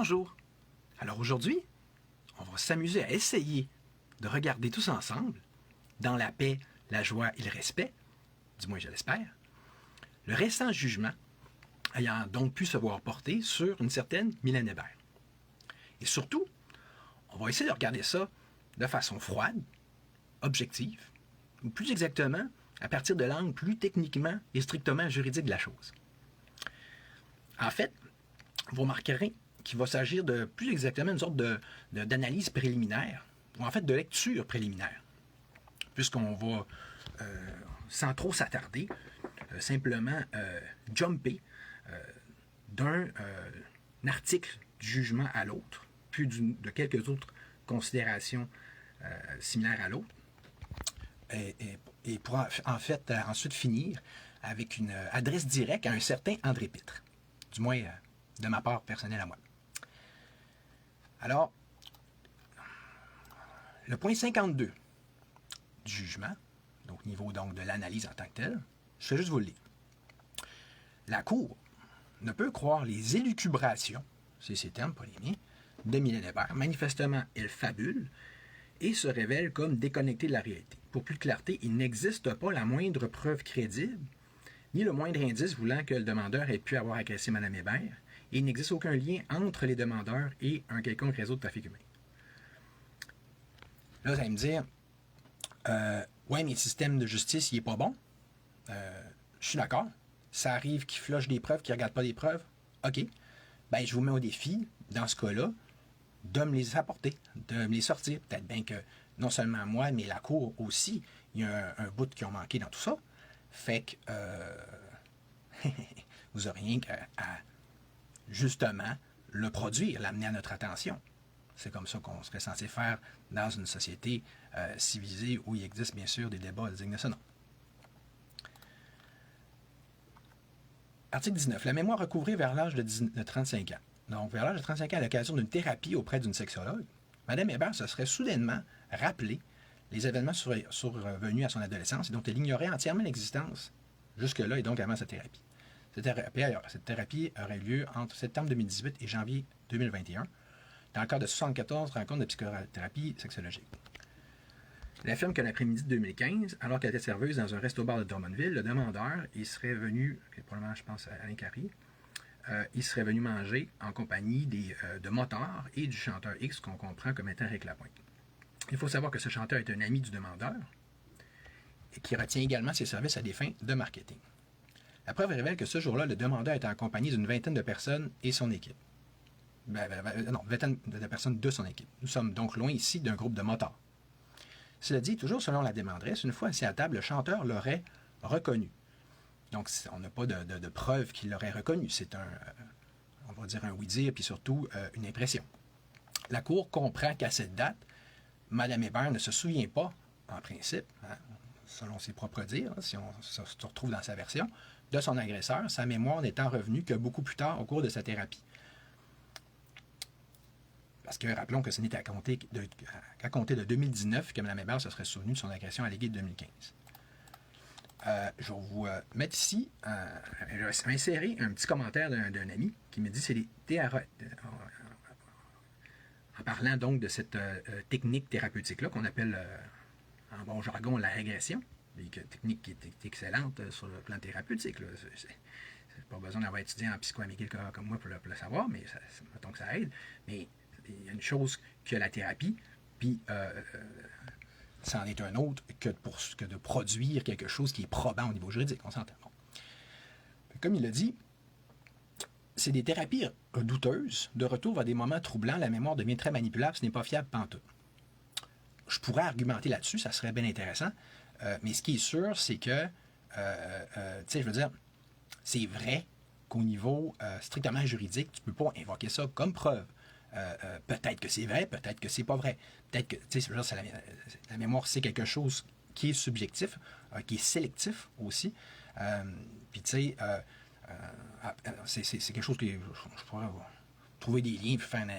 Bonjour! Alors aujourd'hui, on va s'amuser à essayer de regarder tous ensemble, dans la paix, la joie et le respect, du moins je l'espère, le récent jugement ayant donc pu se voir porter sur une certaine Mylène Hébert. Et surtout, on va essayer de regarder ça de façon froide, objective, ou plus exactement, à partir de l'angle plus techniquement et strictement juridique de la chose. En fait, vous remarquerez qu'il va s'agir de plus exactement une sorte d'analyse préliminaire, ou en fait de lecture préliminaire, puisqu'on va, sans trop s'attarder, simplement jumper d'un article du jugement à l'autre, puis de quelques autres considérations similaires à l'autre, et pour en fait ensuite finir avec une adresse directe à un certain André Pitre, du moins de ma part personnelle à moi. Alors, le point 52 du jugement, donc niveau donc de l'analyse en tant que telle, je vais juste vous le lire. La Cour ne peut croire les élucubrations, c'est ces termes, pas les miens, de Mylène Hébert. Manifestement, elle fabule et se révèle comme déconnectée de la réalité. Pour plus de clarté, il n'existe pas la moindre preuve crédible, ni le moindre indice voulant que le demandeur ait pu avoir agressé Mme Hébert, et il n'existe aucun lien entre les demandeurs et un quelconque réseau de trafic humain. Là, vous allez me dire, ouais, mais le système de justice, il est pas bon. Je suis d'accord. Ça arrive qu'ils flochent des preuves, qu'ils ne regardent pas des preuves. OK. Ben, je vous mets au défi, dans ce cas-là, de me les apporter, de me les sortir. Peut-être bien que non seulement moi, mais la Cour aussi, il y a un bout qui ont manqué dans tout ça. Fait que vous n'aurez rien à justement le produire, l'amener à notre attention. C'est comme ça qu'on serait censé faire dans une société civilisée où il existe bien sûr des débats dignes de ce nom. Article 19. La mémoire recouvrée vers l'âge de 35 ans. Donc, vers l'âge de 35 ans, à l'occasion d'une thérapie auprès d'une sexologue, Mme Hébert se serait soudainement rappelé les événements survenus à son adolescence et dont elle ignorait entièrement l'existence jusque-là et donc avant sa thérapie. Cette thérapie aurait eu lieu entre septembre 2018 et janvier 2021 dans le cadre de 74 rencontres de psychothérapie sexologique. Elle affirme que l'après-midi de 2015, alors qu'elle était serveuse dans un resto-bar de Drummondville, le demandeur, il serait venu, probablement je pense à Alain Carrier, il serait venu manger en compagnie de motards et du chanteur X qu'on comprend comme étant Rick Lapointe. Il faut savoir que ce chanteur est un ami du demandeur et qui retient également ses services à des fins de marketing. La preuve révèle que ce jour-là, le demandeur était accompagné d'une vingtaine de personnes et son équipe. Une vingtaine de personnes de son équipe. Nous sommes donc loin ici d'un groupe de motards. Cela dit, toujours selon la demanderesse, une fois assis à table, le chanteur l'aurait reconnu. Donc, on n'a pas de preuve qu'il l'aurait reconnu. C'est on va dire un oui-dire, puis surtout une impression. La Cour comprend qu'à cette date, Mme Hébert ne se souvient pas, en principe, selon ses propres dires, si on se retrouve dans sa version, de son agresseur, sa mémoire n'étant revenue que beaucoup plus tard au cours de sa thérapie. Parce que rappelons que ce n'était qu'à compter de 2019 que Mme Hébert se serait souvenue de son agression alléguée de 2015. Je vais vous mettre ici, je vais insérer un petit commentaire d'un ami qui me dit que c'est des en parlant donc de cette technique thérapeutique-là qu'on appelle en bon jargon la régression, une technique qui est excellente sur le plan thérapeutique. C'est pas besoin d'avoir étudié en psychoamélie comme moi pour le savoir, mais mettons que ça aide. Mais il y a une chose que la thérapie, puis c'en est un autre que de produire quelque chose qui est probant au niveau juridique, on s'entend. Bon. Comme il l'a dit, c'est des thérapies douteuses, de retour vers des moments troublants, la mémoire devient très manipulable, ce n'est pas fiable pantoute. Je pourrais argumenter là-dessus, ça serait bien intéressant, mais ce qui est sûr, c'est que, je veux dire, c'est vrai qu'au niveau strictement juridique, tu ne peux pas invoquer ça comme preuve. Peut-être que c'est vrai, peut-être que c'est pas vrai. Peut-être que, tu sais, la mémoire, c'est quelque chose qui est subjectif, qui est sélectif aussi. Puis, tu sais, c'est quelque chose qui, je pourrais trouver des liens, puis faire une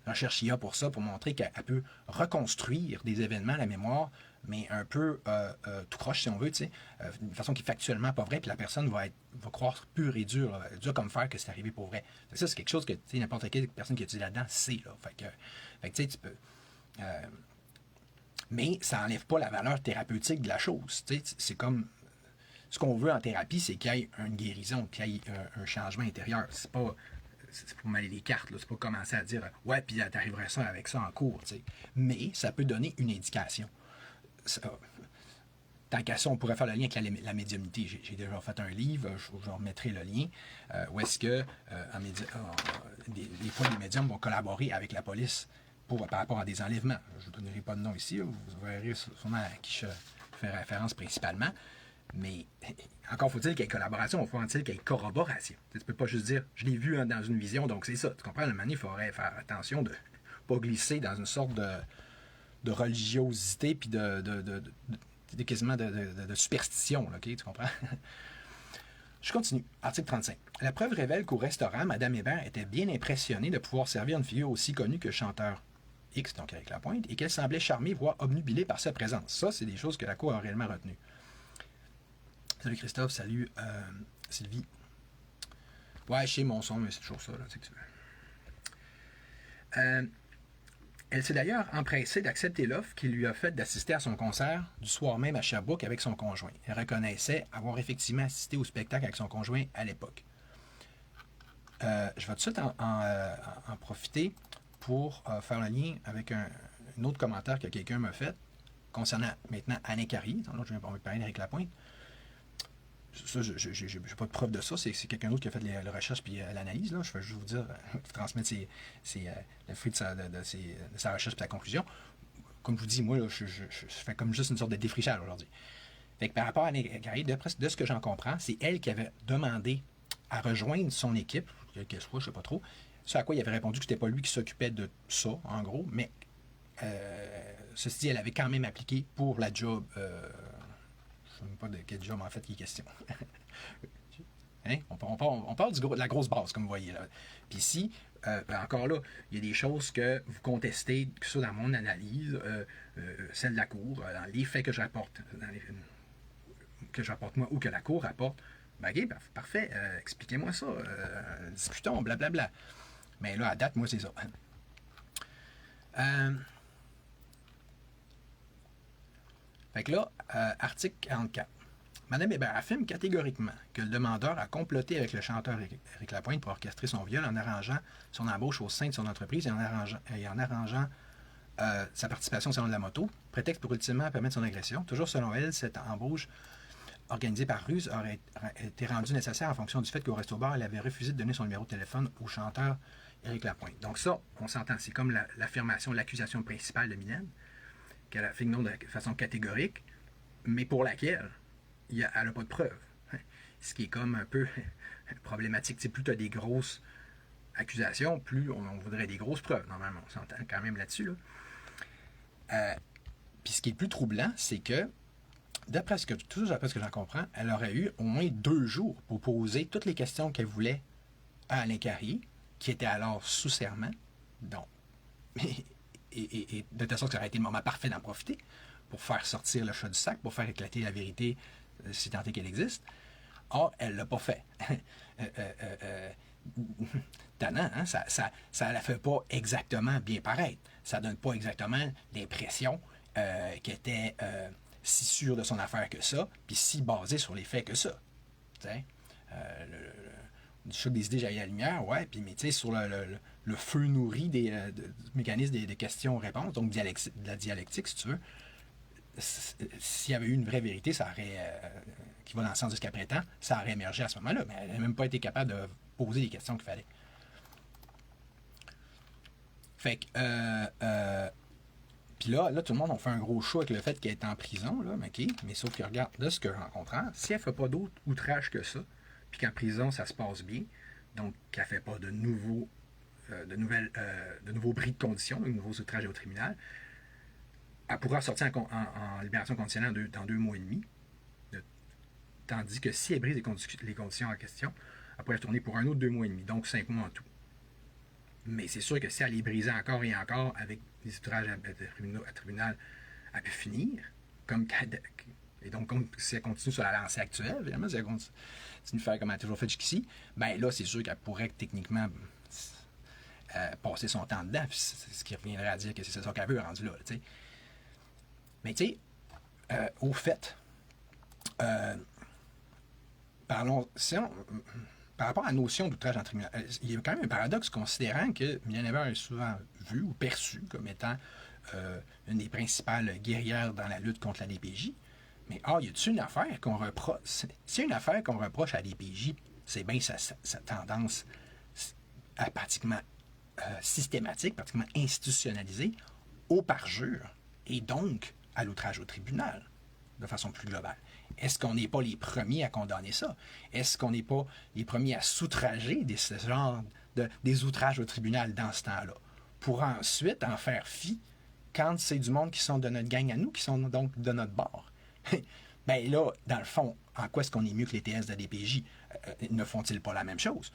recherche IA pour ça, pour montrer qu'elle peut reconstruire des événements à la mémoire, mais un peu tout croche, si on veut, tu sais, d'une façon qui est factuellement pas vraie, puis la personne va croire pur et dur, dur comme fer, que c'est arrivé pour vrai. Ça, c'est quelque chose que n'importe quelle personne qui étudie là-dedans sait. Là. Fait que tu sais, tu peux. Mais ça n'enlève pas la valeur thérapeutique de la chose. Tu sais, c'est comme. Ce qu'on veut en thérapie, c'est qu'il y ait une guérison, qu'il y ait un changement intérieur. C'est pas mêler les cartes, là. C'est pas commencer à dire ouais, puis t'arriverais ça avec ça en cours. Tu sais. Mais ça peut donner une indication. Tant qu'à ça, on pourrait faire le lien avec la médiumnité. J'ai déjà fait un livre, je remettrai le lien, où est-ce que des fois les médiums vont collaborer avec la police par rapport à des enlèvements. Je ne vous donnerai pas de nom ici, vous verrez sûrement à qui je fais référence principalement. Mais encore faut-il qu'il y ait collaboration, il faut-il qu'il y ait corroboration. Tu ne peux pas juste dire je l'ai vu dans une vision, donc c'est ça. Tu comprends? Le manière, il faudrait faire attention de ne pas glisser dans une sorte de religiosité puis quasiment de superstition, là, okay? Tu comprends? Je continue. Article 35. La preuve révèle qu'au restaurant, Mme Hébert était bien impressionnée de pouvoir servir une figure aussi connue que le chanteur X, donc avec la pointe, et qu'elle semblait charmée, voire obnubilée par sa présence. Ça, c'est des choses que la Cour a réellement retenues. Salut Christophe, salut Sylvie. Ouais, chez mon son, mais c'est toujours ça, là, tu sais que tu veux. Elle s'est d'ailleurs empressée d'accepter l'offre qu'il lui a faite d'assister à son concert du soir même à Sherbrooke avec son conjoint. Elle reconnaissait avoir effectivement assisté au spectacle avec son conjoint à l'époque. Je vais tout de suite en profiter pour faire le lien avec un autre commentaire que quelqu'un m'a fait concernant maintenant Alain Carrier. On va parler d'Éric Lapointe. Ça, je n'ai pas de preuve de ça. C'est quelqu'un d'autre qui a fait les recherches et l'analyse. Là. Je vais juste vous dire, transmettre le fruit de sa recherche et sa conclusion. Comme je vous dis, moi, là, je fais comme juste une sorte de défrichage aujourd'hui. Fait que par rapport à Alain Carrier, de ce que j'en comprends, c'est elle qui avait demandé à rejoindre son équipe, qu'elle soit, je ne sais pas trop, ce à quoi il avait répondu que ce n'était pas lui qui s'occupait de ça, en gros, mais ceci dit, elle avait quand même appliqué pour la job. Je ne sais même pas de quel job en fait il est question. Hein? On parle de la grosse base, comme vous voyez là. Puis ici, encore là, il y a des choses que vous contestez, que ça dans mon analyse, celle de la Cour, dans les faits que je rapporte, moi ou que la Cour rapporte. Ben, ok, parfait, expliquez-moi ça, discutons, blablabla. Mais là, à date, moi, c'est ça. Fait que là, article 44. Mme Hébert affirme catégoriquement que le demandeur a comploté avec le chanteur Éric Lapointe pour orchestrer son viol en arrangeant son embauche au sein de son entreprise et en arrangeant sa participation au salon de la moto, prétexte pour ultimement permettre son agression. Toujours selon elle, cette embauche organisée par ruse aurait été rendue nécessaire en fonction du fait qu'au resto-bar, elle avait refusé de donner son numéro de téléphone au chanteur Éric Lapointe. Donc ça, on s'entend, c'est comme l'affirmation, l'accusation principale de Mylène, qu'elle a fait non de façon catégorique, mais pour laquelle elle n'a pas de preuves. Ce qui est comme un peu problématique. T'sais, plus tu as des grosses accusations, plus on voudrait des grosses preuves. Normalement, on s'entend quand même là-dessus. Là. Puis ce qui est le plus troublant, c'est que, d'après ce que j'en comprends, elle aurait eu au moins 2 jours pour poser toutes les questions qu'elle voulait à Alain Carrier, qui était alors sous serment. Donc, et de telle sorte que ça aurait été le moment parfait d'en profiter pour faire sortir le chat du sac, pour faire éclater la vérité, si tant est qu'elle existe. Or, elle ne l'a pas fait. Tannant, hein? Ça ne la fait pas exactement bien paraître. Ça ne donne pas exactement l'impression qu'elle était si sûre de son affaire que ça, puis si basée sur les faits que ça. Du choc des idées jaillit la lumière, ouais, puis mais tu sais, sur le feu nourri du mécanisme des questions-réponses, donc de la dialectique, si tu veux, s'il y avait eu une vraie vérité, ça aurait, qui va dans le sens de ce qu'elle prétend, ça aurait émergé à ce moment-là, mais elle n'a même pas été capable de poser les questions qu'il fallait. Fait que, puis là, tout le monde a fait un gros show avec le fait qu'elle est en prison, là, mais sauf que, regarde, là, ce que j'en comprends, si elle ne fait pas d'autre outrage que ça, puis qu'en prison, ça se passe bien, donc qu'elle ne fait pas de nouveaux bris de conditions, de nouveaux outrages au tribunal, elle pourra sortir en libération conditionnelle dans 2 mois et demi. Tandis que si elle brise les conditions en question, elle pourrait retourner pour un autre 2 mois et demi, donc 5 mois en tout. Mais c'est sûr que si elle est brisée encore et encore avec des outrages à tribunal, elle peut finir. Comme et donc, si elle continue sur la lancée actuelle, évidemment, si elle continue de faire comme elle a toujours fait jusqu'ici, ben là, c'est sûr qu'elle pourrait techniquement passer son temps dedans, ce qui reviendrait à dire que c'est ça qu'elle veut rendu là. T'sais. Mais tu sais, au fait, parlons, par rapport à la notion d'outrage en tribunal, il y a quand même un paradoxe considérant que Mylène Hébert est souvent vue ou perçue comme étant une des principales guerrières dans la lutte contre la DPJ. Mais y a-t-il une affaire qu'on reproche? Si une affaire qu'on reproche à la DPJ, c'est bien sa tendance à pratiquement systématique, pratiquement institutionnalisée, au parjure et donc à l'outrage au tribunal, de façon plus globale. Est-ce qu'on n'est pas les premiers à condamner ça? Est-ce qu'on n'est pas les premiers à s'outrager ce genre des outrages au tribunal dans ce temps-là? Pour ensuite en faire fi quand c'est du monde qui sont de notre gang à nous, qui sont donc de notre bord. Ben là, dans le fond, en quoi est-ce qu'on est mieux que les TS de la DPJ? Ne font-ils pas la même chose?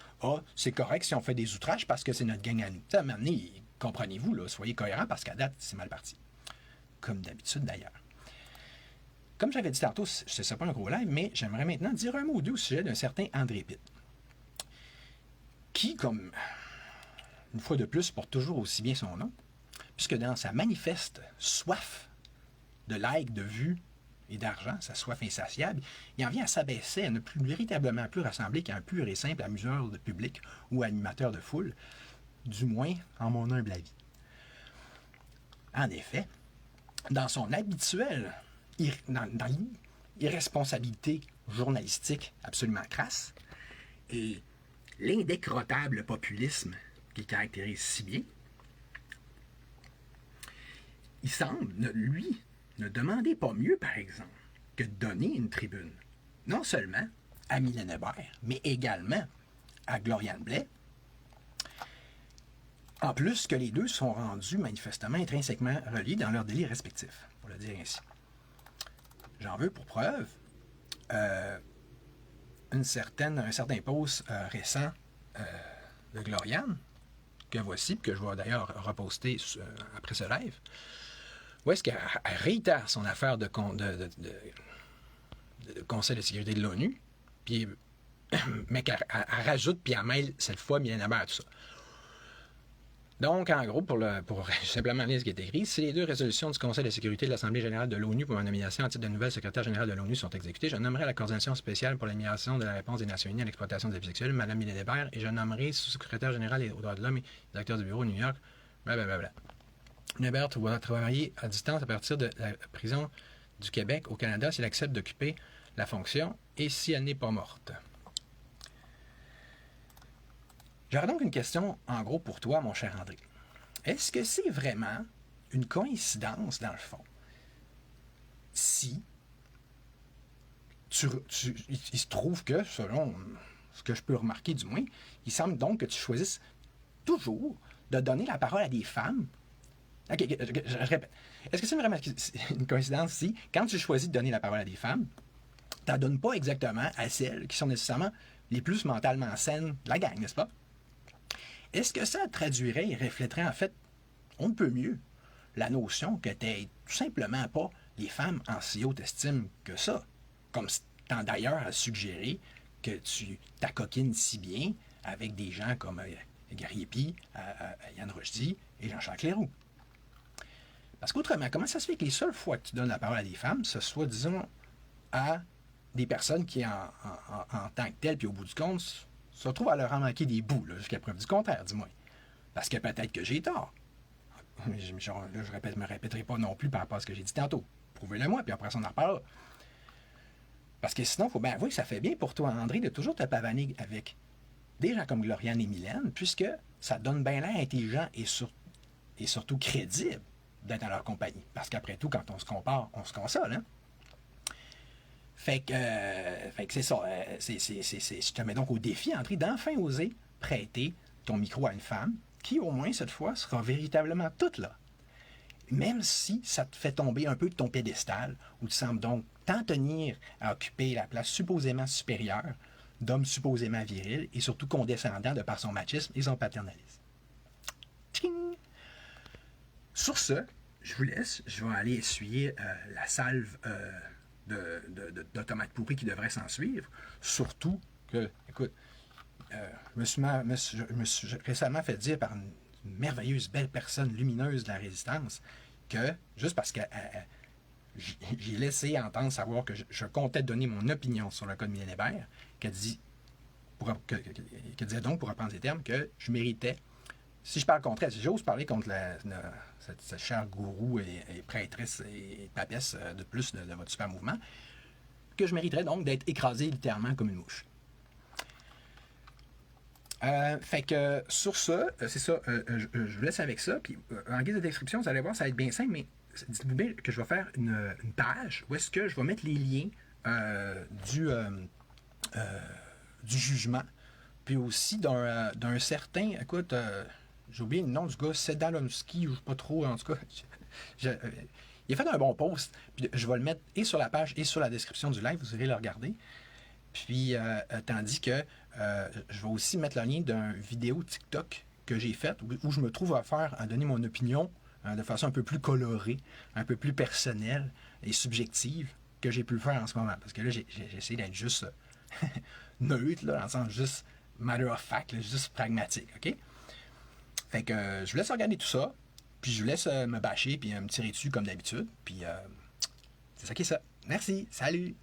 C'est correct si on fait des outrages parce que c'est notre gang à nous. À un moment donné, comprenez-vous, là, soyez cohérents parce qu'à date, c'est mal parti. Comme d'habitude d'ailleurs. Comme j'avais dit tantôt, ce ne serait pas un gros live, mais j'aimerais maintenant dire un mot ou deux au sujet d'un certain André Pitt, qui, comme une fois de plus, porte toujours aussi bien son nom, puisque dans sa manifeste soif de likes, de vues et d'argent, sa soif insatiable, il en vient à s'abaisser, à ne plus véritablement plus ressembler qu'à un pur et simple amuseur de public ou animateur de foule, du moins en mon humble avis. En effet, dans son habituelle dans l'irresponsabilité journalistique absolument crasse et l'indécrottable populisme qui caractérise si bien, il semble, lui, ne demander pas mieux, par exemple, que de donner une tribune, non seulement à Mylène Hébert, mais également à Gloriane Blais, en plus que les deux sont rendus manifestement intrinsèquement reliés dans leurs délits respectifs, pour le dire ainsi. J'en veux pour preuve un certain post récent de Gloriane, que voici, que je vais d'ailleurs reposter après ce live, où est-ce qu'elle réitère son affaire de Conseil de sécurité de l'ONU, puis, mais qu'elle rajoute, puis elle mêle cette fois Mylène Hébert à tout ça. Donc, en gros, pour simplement lire ce qui est écrit, si les deux résolutions du Conseil de sécurité de l'Assemblée générale de l'ONU pour ma nomination en titre de nouvelle secrétaire générale de l'ONU sont exécutées, je nommerai la coordination spéciale pour l'amélioration de la réponse des Nations unies à l'exploitation des abus sexuels, Mme Mylène Hébert, et je nommerai sous-secrétaire général aux droits de l'homme et directeur du bureau de New York, blablabla. Mylène Hébert va travailler à distance à partir de la prison du Québec au Canada si elle accepte d'occuper la fonction et si elle n'est pas morte. J'aurais donc une question, en gros, pour toi, mon cher André. Est-ce que c'est vraiment une coïncidence, dans le fond, si il se trouve que, selon ce que je peux remarquer du moins, il semble donc que tu choisisses toujours de donner la parole à des femmes? Ok, je répète. Est-ce que c'est vraiment une coïncidence si, quand tu choisis de donner la parole à des femmes, tu ne donnes pas exactement à celles qui sont nécessairement les plus mentalement saines de la gang, n'est-ce pas? Est-ce que ça traduirait et reflèterait en fait, on ne peut mieux, la notion que tu n'es tout simplement pas les femmes en si haute estime que ça, comme tant d'ailleurs à suggérer que tu t'acoquines si bien avec des gens comme Gary Epi, Yann Rochdy et Jean-Charles Cléroux. Parce qu'autrement, comment ça se fait que les seules fois que tu donnes la parole à des femmes, ce soit, disons, à des personnes qui, en tant que telles, puis au bout du compte, se retrouvent à leur en manquer des bouts, là, jusqu'à preuve du contraire, du moins. Parce que peut-être que j'ai tort. Là, je me répéterai pas non plus par rapport à ce que j'ai dit tantôt. Prouvez-le moi, puis après ça, on en reparlera. Parce que sinon, il faut bien avouer que ça fait bien pour toi, André, de toujours te pavaner avec des gens comme Gloriane et Mylène, puisque ça donne bien l'air intelligent et surtout crédible d'être dans leur compagnie. Parce qu'après tout, quand on se compare, on se console, hein? Fait que c'est ça. Je te mets donc au défi, André, d'enfin oser prêter ton micro à une femme qui, au moins, cette fois, sera véritablement toute là. Même si ça te fait tomber un peu de ton piédestal, où tu sembles donc t'en tenir à occuper la place supposément supérieure d'homme supposément viril et surtout condescendant de par son machisme et son paternalisme. sur ce, je vous laisse. Je vais aller essuyer la salve de tomates pourries qui devrait s'en suivre. Surtout que, écoute, je me suis récemment fait dire par une merveilleuse, belle personne lumineuse de la résistance que, juste parce que j'ai laissé entendre savoir que je comptais donner mon opinion sur le code Millennium, qu'elle disait donc, pour reprendre ses termes, que je méritais, si je parle contre elle, si j'ose parler contre cette chère gourou et prêtresse et papesse de plus de votre super mouvement, que je mériterais donc d'être écrasé littéralement comme une mouche. Fait que sur ça, c'est ça, je vous laisse avec ça. Puis en guise de description, vous allez voir, ça va être bien simple, mais dites-vous bien que je vais faire une page où est-ce que je vais mettre les liens du jugement, puis aussi d'un certain, écoute, j'ai oublié le nom du gars, Sedalowski, ou je sais pas trop, en tout cas. Il a fait un bon post, puis je vais le mettre et sur la page et sur la description du live, vous irez le regarder. Puis, tandis que je vais aussi mettre le lien d'une vidéo TikTok que j'ai faite où je me trouve à donner mon opinion de façon un peu plus colorée, un peu plus personnelle et subjective que j'ai pu le faire en ce moment. Parce que là, j'ai essayé d'être juste neutre, là, dans le sens juste matter of fact, là, juste pragmatique, OK? Fait que je vous laisse regarder tout ça, puis je vous laisse me bâcher, puis me tirer dessus comme d'habitude, puis c'est ça qui est ça. Merci, salut!